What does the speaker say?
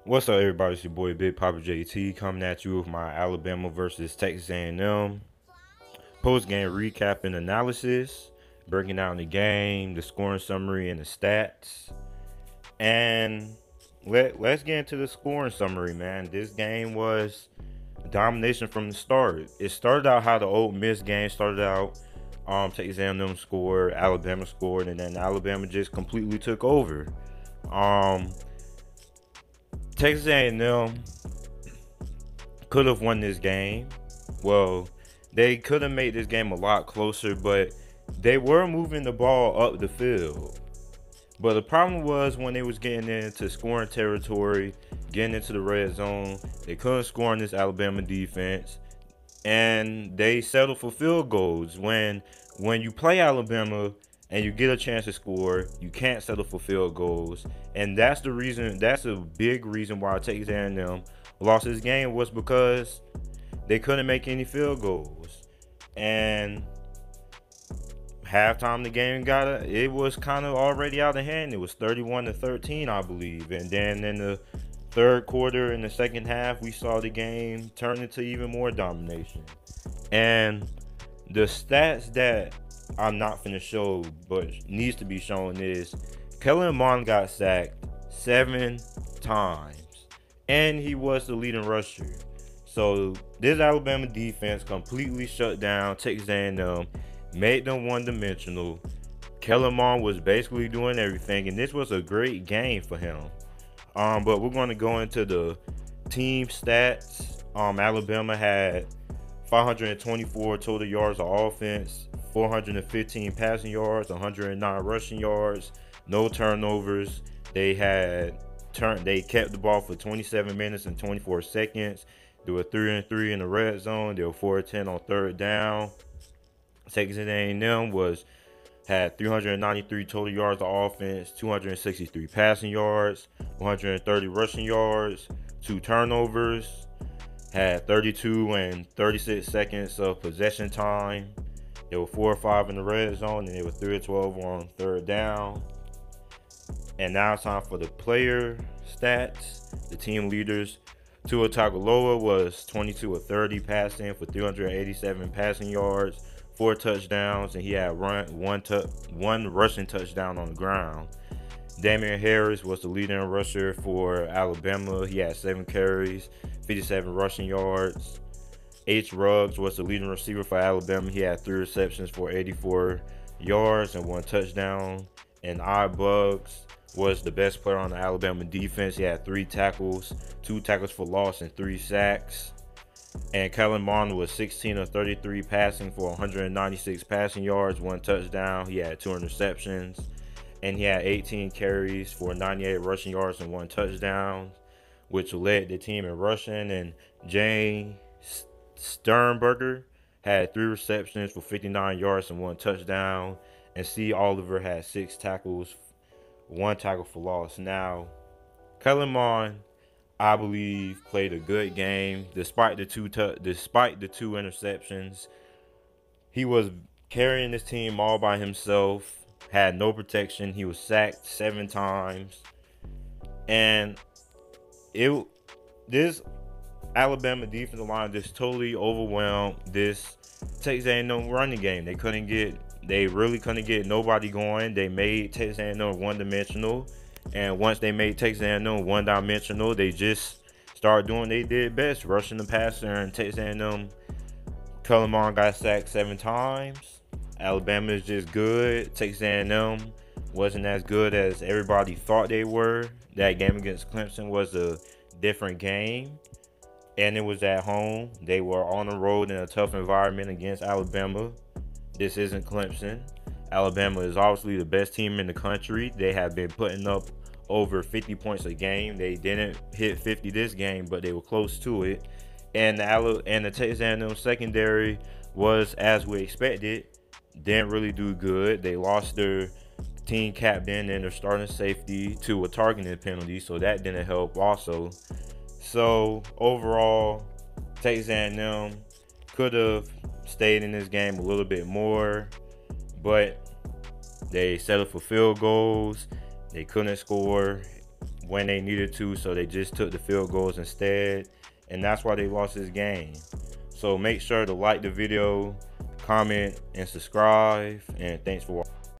What's up, everybody? It's your boy Big Papa JT coming at you with my Alabama versus Texas A&M post game recap and analysis, breaking down the game, the scoring summary, and the stats. And let's get into the scoring summary, man. This game was domination from the start. It started out how the Ole Miss game started out. Texas A&M scored, Alabama scored, and then Alabama just completely took over. Um, Texas A&M could have won this game. Well, they could have made this game a lot closer, but they were moving the ball up the field. But the problem was when they was getting into scoring territory, getting into the red zone, they couldn't score on this Alabama defense, and they settled for field goals. When you play Alabama and you get a chance to score, you can't settle for field goals, and that's the reason. That's a big reason why Texas A&M lost this game, was because they couldn't make any field goals. And halftime the game it was kind of already out of hand. It was 31-13, I believe. And then in the third quarter, in the second half, we saw the game turn into even more domination. And the stats that I'm not finna show but needs to be shown is Kellen Mond got sacked 7 times, and he was the leading rusher. So this Alabama defense completely shut down Texas A&M, made them one-dimensional. Kellen Mond was basically doing everything, and this was a great game for him. But we're going to go into the team stats. Alabama had 524 total yards of offense, 415 passing yards, 109 rushing yards, no turnovers. They kept the ball for 27 minutes and 24 seconds. They were 3-3 in the red zone. They were 4-10 on third down. Texas A&M had 393 total yards of offense, 263 passing yards, 130 rushing yards, 2 turnovers, had 32 and 36 seconds of possession time. They were 4-5 in the red zone, and they were 3-12 on third down. And now it's time for the player stats. The team leaders: Tua Tagovailoa was 22-30 passing for 387 passing yards, 4 touchdowns, and he had one rushing touchdown on the ground. Damian Harris was the leading rusher for Alabama. He had 7 carries, 57 rushing yards. H. Ruggs was the leading receiver for Alabama. He had 3 receptions for 84 yards and 1 touchdown. And Bugs was the best player on the Alabama defense. He had 3 tackles, 2 tackles for loss, and 3 sacks. And Kellen Mond was 16-33 passing for 196 passing yards, 1 touchdown. He had 2 interceptions. And he had 18 carries for 98 rushing yards and 1 touchdown, which led the team in rushing. And Jay Sternberger had 3 receptions for 59 yards and 1 touchdown. And C. Oliver had 6 tackles, 1 tackle for loss. Now, Kellen Mond, I believe, played a good game despite the two interceptions. He was carrying this team all by himself, had no protection. He was sacked 7 times, and this Alabama defensive line just totally overwhelmed this Texas A&M running game. They really couldn't get nobody going. They made Texas A&M one-dimensional. And once they made Texas A&M one-dimensional, they just started doing what they did best, rushing the passer. And Texas A&M, Kellen Mond got sacked 7 times. Alabama is just good. Texas A&M wasn't as good as everybody thought they were. That game against Clemson was a different game, and it was at home. They were on the road in a tough environment against Alabama. This isn't Clemson. Alabama is obviously the best team in the country. They have been putting up over 50 points a game. They didn't hit 50 this game, but they were close to it. And the Texas A&M secondary was, as we expected, didn't really do good. They lost their team captain and their starting safety to a targeting penalty, so that didn't help also. So overall, Texas A&M could have stayed in this game a little bit more, but they settled for field goals. They couldn't score. when they needed to, so they just took the field goals instead, and that's why they lost this game. So make sure to like the video, comment, and subscribe, and thanks for watching.